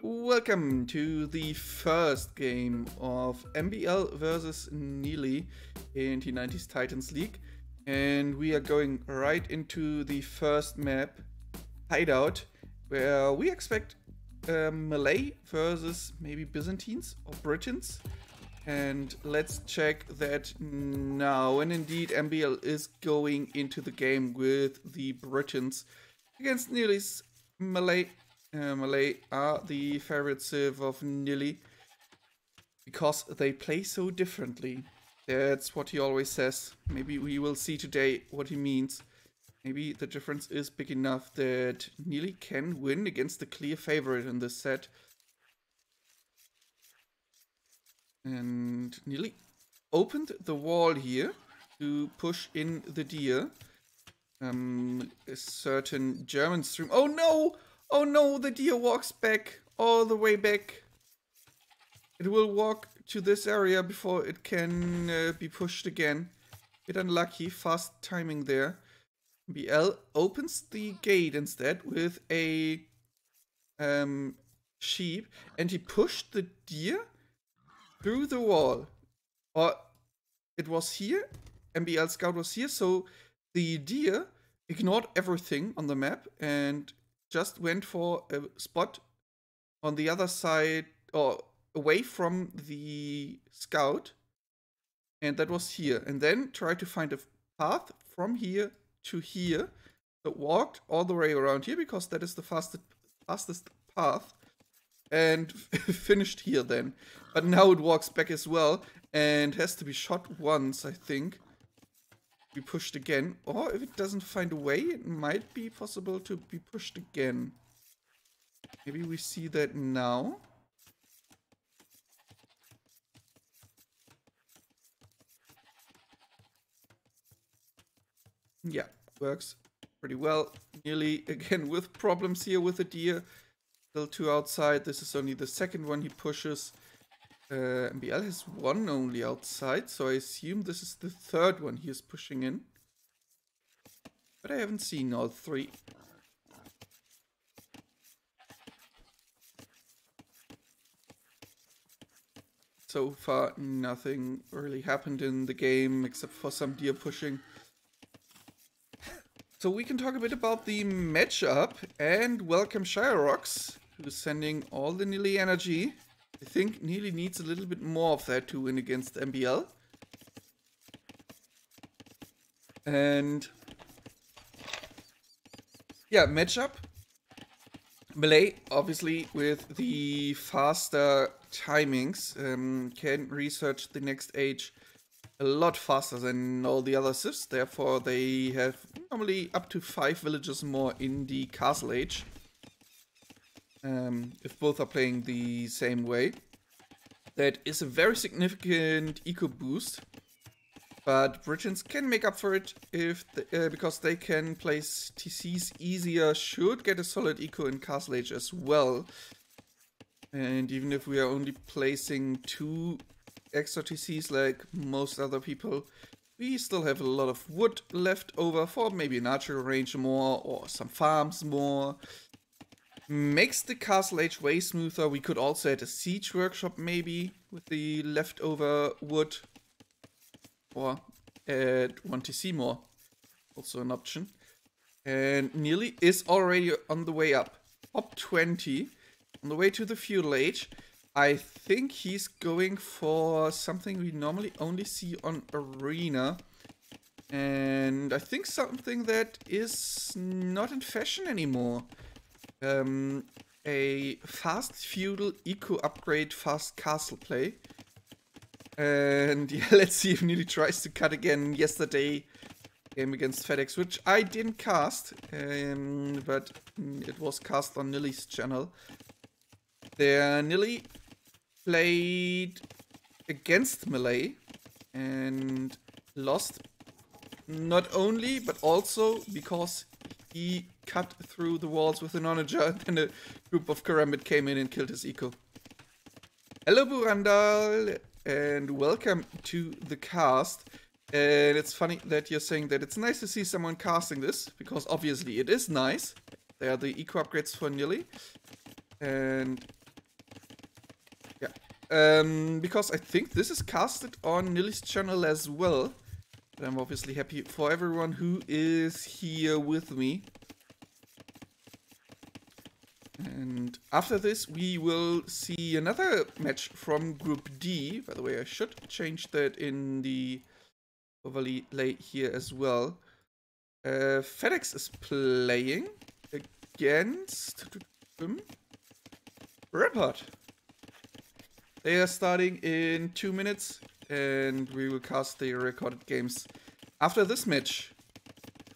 Welcome to the first game of MbL versus Nili in T90's Titans League. And we are going right into the first map, Hideout, where we expect Malay versus maybe Byzantines or Britons. And let's check that now. And indeed, MbL is going into the game with the Britons against Nili's Malay. Malay are the favorite civ of Nili because they play so differently. That's what he always says. Maybe we will see today what he means. Maybe the difference is big enough that Nili can win against the clear favorite in this set. And Nili opened the wall here to push in the deer. A certain German stream. Oh no! Oh no, the deer walks back, all the way back. It will walk to this area before it can be pushed again. Bit unlucky, fast timing there. MbL opens the gate instead with a sheep, and he pushed the deer through the wall. Or it was here, MbL scout was here, so the deer ignored everything on the map and just went for a spot on the other side or away from the scout, and that was here, and then tried to find a path from here to here. So walked all the way around here because that is the fastest path, and finished here then. But now it walks back as well and has to be shot once, I think. Be pushed again, or if it doesn't find a way, it might be possible to be pushed again. Maybe we see that now. Yeah, works pretty well. Nearly again with problems here with the deer. Still two outside. This is only the second one he pushes. MbL has one only outside, so I assume this is the third one he is pushing in. But I haven't seen all three. So far, nothing really happened in the game except for some deer pushing. So we can talk a bit about the matchup, and welcome Shirerox, who's sending all the Nili energy. I think Nili needs a little bit more of that to win against MbL. And yeah, matchup. Malay, obviously, with the faster timings, can research the next age a lot faster than all the other civs. Therefore, they have normally up to 5 villages more in the castle age. If both are playing the same way. That is a very significant eco boost. But Britons can make up for it if because they can place TCs easier, should get a solid eco in castle age as well. And even if we are only placing 2 extra TCs like most other people, we still have a lot of wood left over for maybe an archery range more or some farms more. Makes the castle age way smoother. We could also add a siege workshop maybe with the leftover wood. Or add 1 TC more. Also an option. And Nili is already on the way up. Top 20. On the way to the feudal age. I think he's going for something we normally only see on Arena. And I think something that is not in fashion anymore. A fast feudal eco upgrade, fast castle play. And yeah, let's see if Nili tries to cut again. Yesterday, game against FedEx, which I didn't cast, but it was cast on Nili's channel. There, Nili played against Malay and lost. Not only, but also because he cut through the walls with an onager, and a group of Karambit came in and killed his eco. Hello, Burandal, and welcome to the cast. And it's funny that you're saying that it's nice to see someone casting this, because obviously it is nice. They are the eco upgrades for Nili. And because I think this is casted on Nili's channel as well. But I'm obviously happy for everyone who is here with me. And after this, we will see another match from Group D. By the way, I should change that in the overlay here as well. FedEx is playing against Report. They are starting in 2 minutes, and we will cast the recorded games after this match.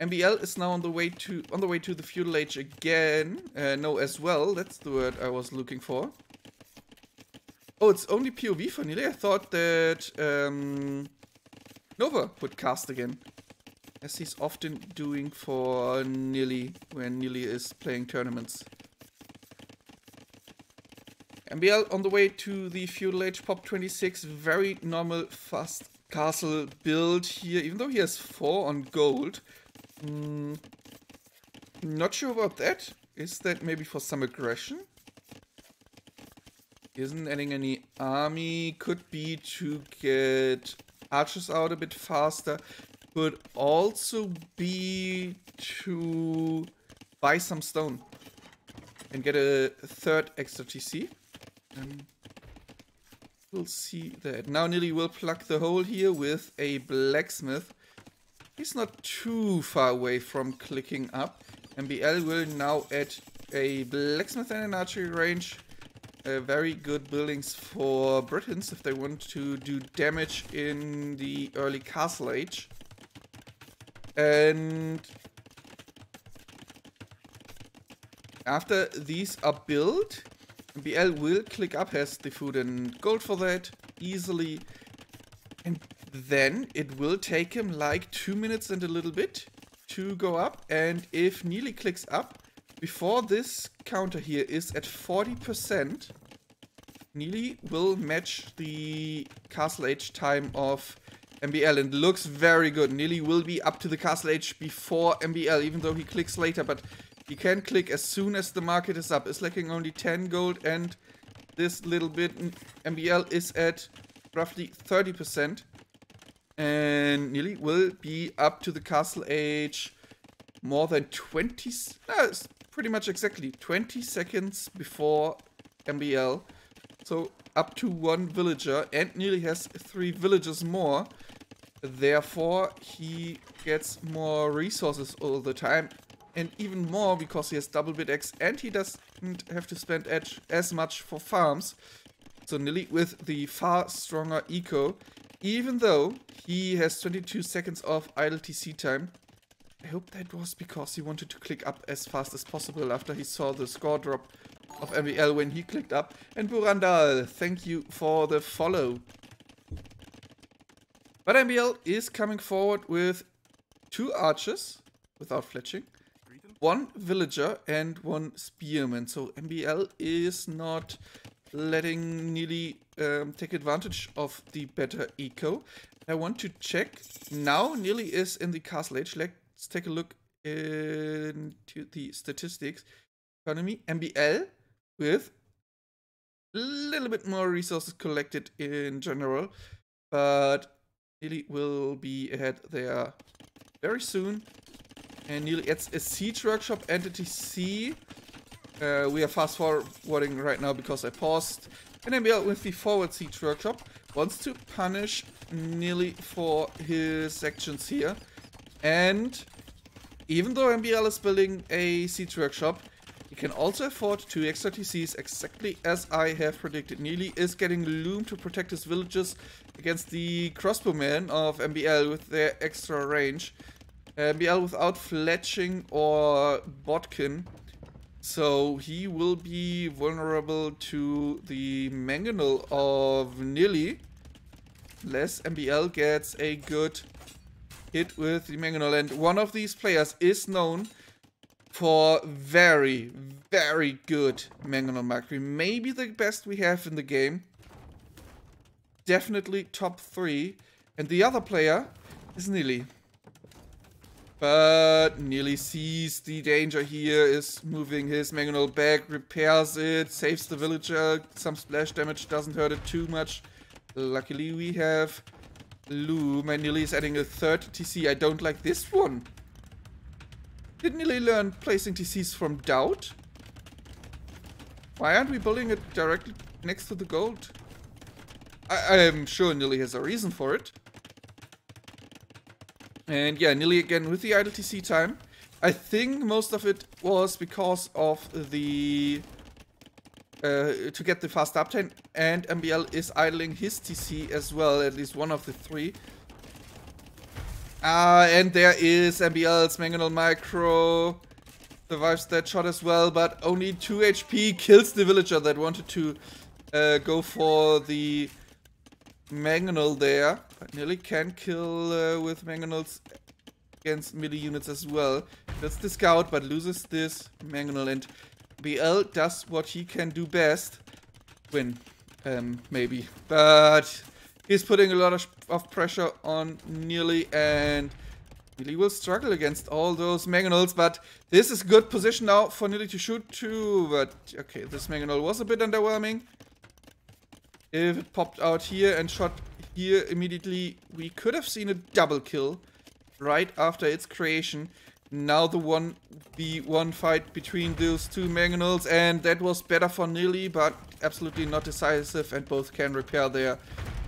MbL is now on the way to the feudal age again. No, as well. That's the word I was looking for. Oh, it's only POV for Nili. I thought that Nova would cast again, as he's often doing for Nili when Nili is playing tournaments. MbL on the way to the feudal age, pop 26, very normal fast castle build here, even though he has 4 on gold. Not sure about that. Is that maybe for some aggression? Isn't adding any army. Could be to get archers out a bit faster. Could also be to buy some stone and get a 3rd extra TC. We'll see that. Now Nili will plug the hole here with a blacksmith. He's not too far away from clicking up. MbL will now add a blacksmith and an archery range. Very good buildings for Britons if they want to do damage in the early castle age. And after these are built, MbL will click up, has the food and gold for that easily. And then it will take him like 2 minutes and a little bit to go up. And if Nili clicks up, before this counter here is at 40%, Nili will match the castle age time of MbL. And looks very good. Nili will be up to the castle age before MbL, even though he clicks later. But he can click as soon as the market is up. It's lacking only 10 gold and this little bit. MbL is at roughly 30%. And Nili will be up to the castle age more than 20... it's pretty much exactly 20 seconds before MbL. So up to 1 villager. And Nili has 3 villagers more. Therefore, he gets more resources all the time. And even more because he has double bit X and he doesn't have to spend as much for farms. So Nili with the far stronger eco, even though he has 22 seconds of idle TC time. I hope that was because he wanted to click up as fast as possible after he saw the score drop of MbL when he clicked up. And Burandal, thank you for the follow. But MbL is coming forward with 2 archers without fletching, 1 villager and 1 spearman. So MbL is not letting Nili take advantage of the better eco. I want to check. Now Nili is in the castle age. Let's take a look into the statistics. Economy. MbL with a little bit more resources collected in general. But Nili will be ahead there very soon. And Nili adds a siege workshop and a TC. We are fast forwarding right now because I paused. And MbL with the forward siege workshop wants to punish Nili for his actions here. And even though MbL is building a siege workshop, he can also afford 2 extra TCs, exactly as I have predicted. Nili is getting loom to protect his villages against the crossbowmen of MbL with their extra range. MbL without fletching or bodkin. So he will be vulnerable to the mangonel of Nili. Unless MbL gets a good hit with the mangonel. And one of these players is known for very, very good mangonel markery. Maybe the best we have in the game. Definitely top 3. And the other player is Nili. But Nili sees the danger here, is moving his mangonel back, repairs it, saves the villager. Some splash damage doesn't hurt it too much. Luckily we have Loom, and Nili is adding a third TC. I don't like this one. Did Nili learn placing TCs from Doubt? Why aren't we building it directly next to the gold? I am sure Nili has a reason for it. And yeah, Nili again with the idle TC time. I think most of it was because of the... to get the fast uptime, and MbL is idling his TC as well, at least one of the three. And there is MbL's Mangonel Micro. Survives that shot as well, but only 2 HP, kills the villager that wanted to go for the Mangonel there. But Nili can kill with Mangonels against melee units as well. That's the scout, but loses this Mangonel, and MbL does what he can do best. Win, maybe. But he's putting a lot of pressure on Nili, and Nili will struggle against all those Mangonels. But this is good position now for Nili to shoot too. But okay, this Mangonel was a bit underwhelming. If it popped out here and shot here immediately, we could have seen a double kill right after its creation. Now the 1v1 fight between those two Mangonels, and that was better for Nili, but absolutely not decisive, and both can repair their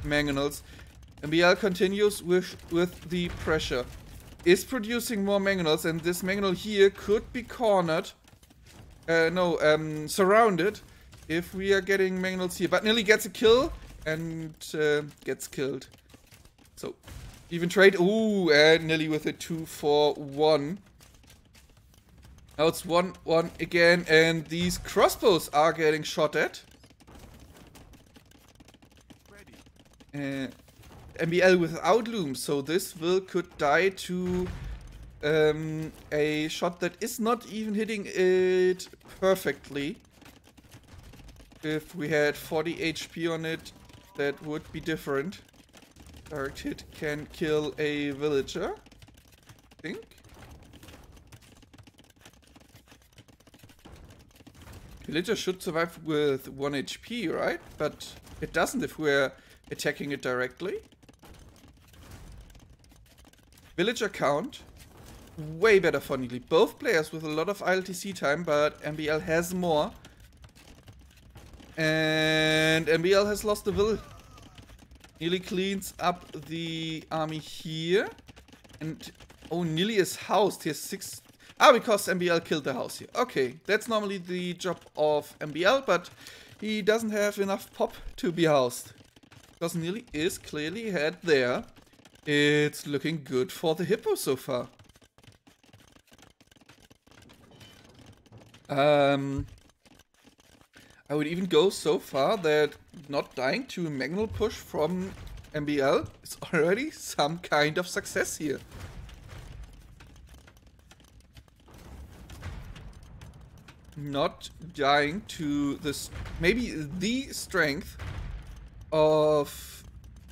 Mangonels. MbL continues with the pressure. Is producing more Mangonels, and this Mangonel here could be cornered. Surrounded. If we are getting Mangonels here. But Nili gets a kill and gets killed. So, even trade. Ooh, and Nili with a 2-4-1. Now it's 1-1 again, and these crossbows are getting shot at. MbL without Loom, so this could die to a shot that is not even hitting it perfectly. If we had 40 HP on it, that would be different. Direct hit can kill a villager, I think. Villager should survive with 1 HP, right? But it doesn't if we're attacking it directly. Villager count, way better for Nili. Both players with a lot of ILTC time, but MbL has more. And MbL has lost the will. Nili cleans up the army here. And oh, Nili is housed. He has 6. Because MbL killed the house here. Okay, that's normally the job of MbL, but he doesn't have enough pop to be housed. Because Nili is clearly ahead there. It's looking good for the Hippo so far. I would even go so far that not dying to a Mangonel push from MbL is already some kind of success here. Not dying to this, maybe the strength of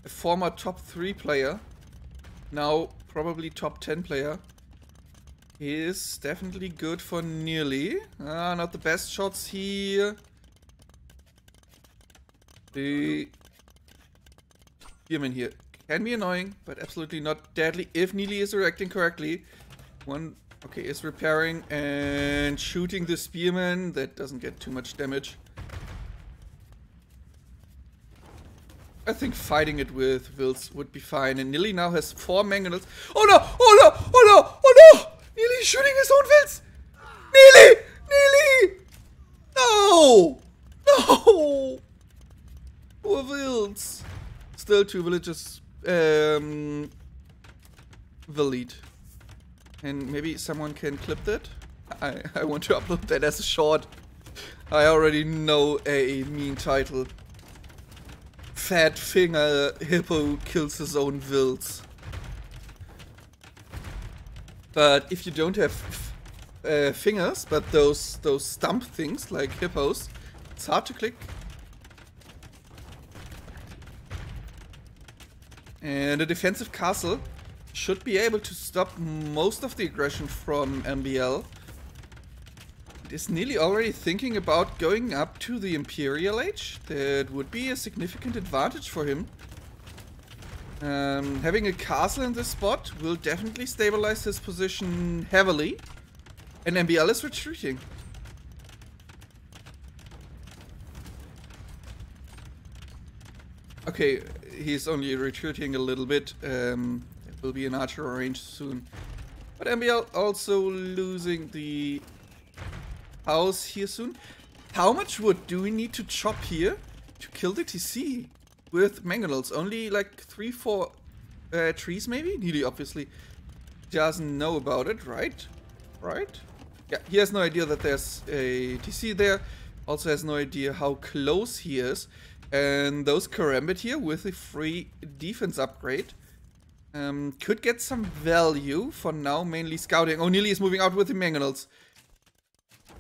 a former top 3 player, now probably top 10 player, is definitely good for Nili. Not the best shots here. The Spearman here can be annoying, but absolutely not deadly if Nili is reacting correctly. Okay, is repairing and shooting the Spearman. That doesn't get too much damage. I think fighting it with Wills would be fine. And Nili now has 4 Mangonels. Oh no! Oh no! Oh no! Oh no! Nili shooting his own Wills! Nili! Nili! No! No! Poor Wills. Still 2 villages will lead. And maybe someone can clip that. I want to upload that as a short. I already know a mean title. Fat Finger Hippo kills his own Wills. But if you don't have fingers, but those stump things like hippos, it's hard to click. And a defensive castle should be able to stop most of the aggression from MbL. Is Nili already thinking about going up to the Imperial Age? That would be a significant advantage for him. Having a castle in this spot will definitely stabilize his position heavily. And MbL is retreating. Okay, he's only retreating a little bit. It will be an archer range soon. But MbL also losing the house here soon. How much wood do we need to chop here to kill the TC with mangonels? Only like 3-4 trees maybe? Nili obviously doesn't know about it, right? Right? Yeah, he has no idea that there's a TC there. Also has no idea how close he is. And those Karambit here with a free defense upgrade could get some value for now, mainly scouting. Oh, Nili is moving out with the mangonels.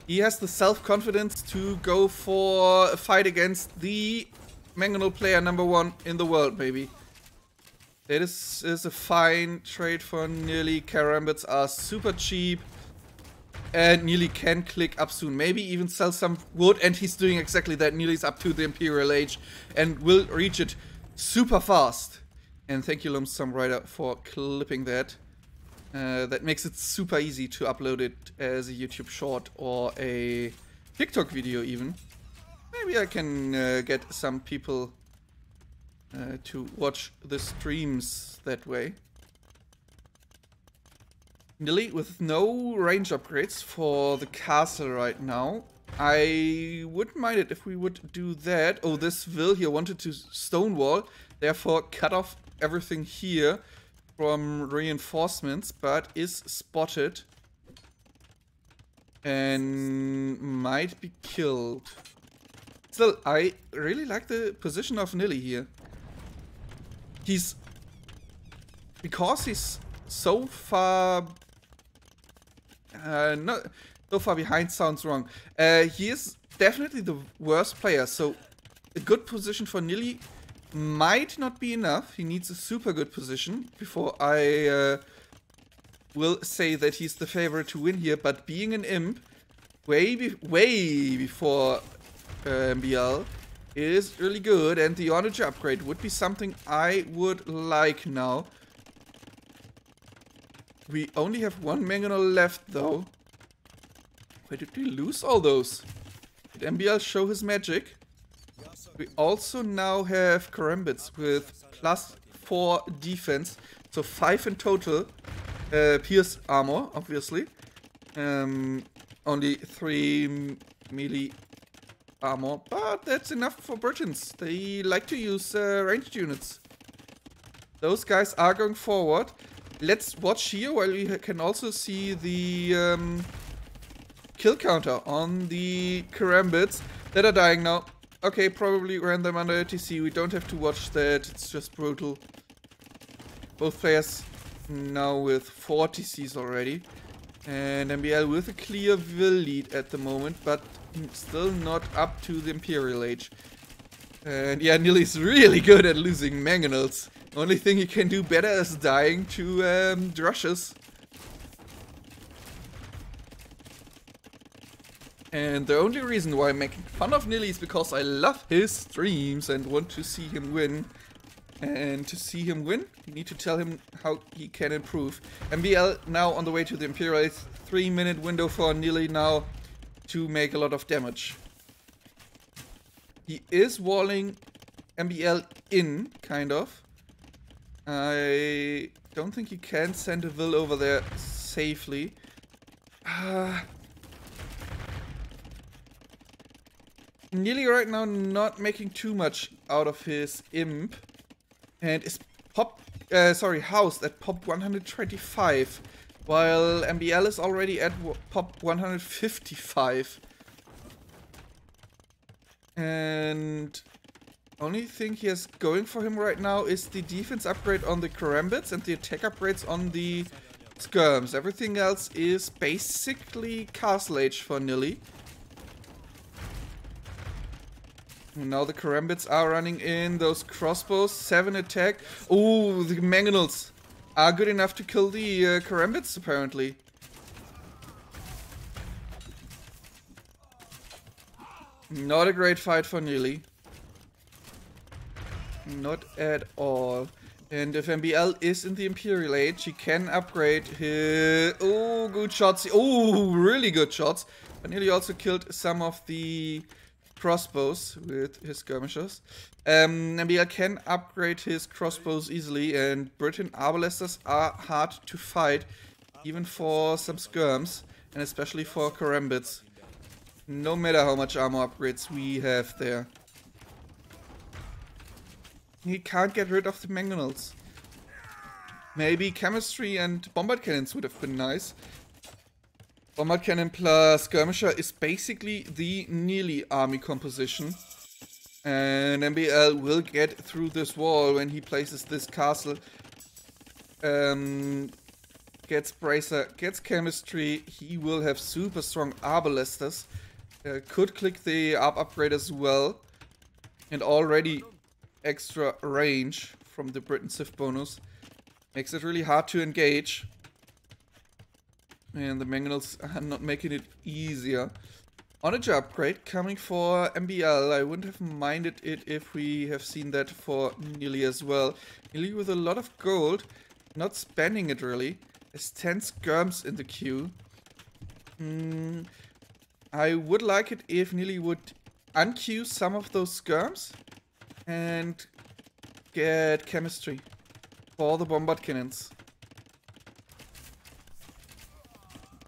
He has the self-confidence to go for a fight against the mangonel player #1 in the world, maybe. That is a fine trade for Nili. Karambits are super cheap. And Nili can click up soon. Maybe even sell some wood. And he's doing exactly that. Nili's up to the Imperial Age. And will reach it super fast. And thank you, Lumsum Rider, for clipping that. That makes it super easy to upload it as a YouTube short or a TikTok video even. Maybe I can get some people to watch the streams that way. Nili with no range upgrades for the castle right now. I wouldn't mind it if we would do that. Oh, this Vil here wanted to stonewall, therefore cut off everything here from reinforcements, but is spotted and might be killed. Still, I really like the position of Nili here. Because he's so far not so far behind sounds wrong. He is definitely the worst player, so a good position for Nili might not be enough. He needs a super good position before I will say that he's the favorite to win here. But being an imp way before MbL is really good, and the Onager upgrade would be something I would like now. We only have one mangonel left though. Where did we lose all those? Did MbL show his magic? We also now have Karambits with +4 defense, so 5 in total. Pierce armor, obviously. Only 3 melee armor, but that's enough for Britons. They like to use ranged units. Those guys are going forward. Let's watch here while we can also see the kill counter on the Karambits that are dying now. Okay, probably ran them under ATC. We don't have to watch that. It's just brutal. Both players now with 4 TCs already. And MbL with a clear Vil lead at the moment, but still not up to the Imperial Age. And yeah, Nili's really good at losing mangonels. Only thing he can do better is dying to drushes. And the only reason why I'm making fun of Nili is because I love his streams and want to see him win. And to see him win, you need to tell him how he can improve. MbL now on the way to the Imperial Age. 3-minute window for Nili now to make a lot of damage. He is walling MbL in, kind of. I don't think he can send a Vil over there safely. Nili right now not making too much out of his imp. And is housed at pop 125. While MbL is already at pop 155. And only thing he has going for him right now is the defense upgrade on the Karambits and the attack upgrades on the Skirms. Everything else is basically Castle Age for Nili. And now the Karambits are running in those crossbows. 7 attack. Oh, the mangonels are good enough to kill the Karambits, apparently. Not a great fight for Nili. Not at all. And if MbL is in the Imperial Age, he can upgrade his... Oh, good shots. Oh, really good shots. But Nili also killed some of the crossbows with his skirmishers. MbL can upgrade his crossbows easily, and Britain arbalesters are hard to fight, even for some skirms, and especially for Karambits. No matter how much armor upgrades we have there. He can't get rid of the mangonels. Maybe chemistry and bombard cannons would have been nice. Bombard cannon plus skirmisher is basically the Nili army composition. And MbL will get through this wall when he places this castle. Gets bracer, gets chemistry. He will have super strong arbalesters. Could click the ARB upgrade as well. And already extra range from the Britain Civ bonus. Makes it really hard to engage. And the mangonels are not making it easier. Onager upgrade coming for MbL. I wouldn't have minded it if we have seen that for Nili as well. Nili with a lot of gold. Not spending it really. Has 10 skirms in the queue. I would like it if Nili would unqueue some of those skirms and get chemistry for the bombard cannons.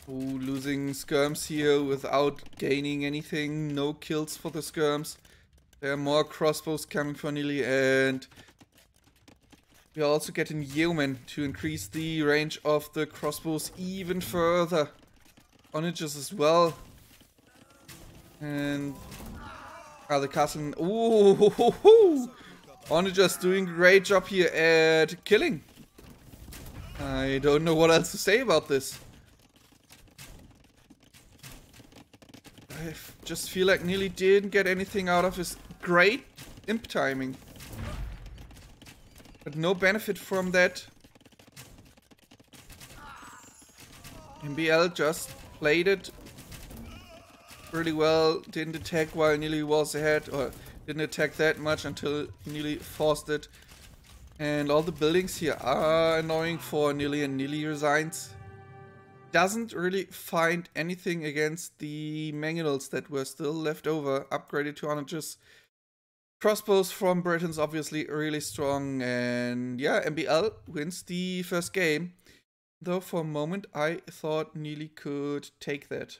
Ooh, losing skirms here without gaining anything. No kills for the skirms. There are more crossbows coming for Nili, and we are also getting yeomen to increase the range of the crossbows even further. Onagers as well. And the castle. Ooh, Onagers doing a great job here at killing. I don't know what else to say about this. I just feel like Nili didn't get anything out of his great imp timing. But no benefit from that. MbL just played it really well. Didn't attack while Nili was ahead, or didn't attack that much until Nili forced it. And all the buildings here are annoying for Nili, and Nili resigns. Doesn't really find anything against the mangonels that were still left over, upgraded to onagers. Crossbows from Britain's obviously really strong, and yeah, MbL wins the first game. Though for a moment I thought Nili could take that.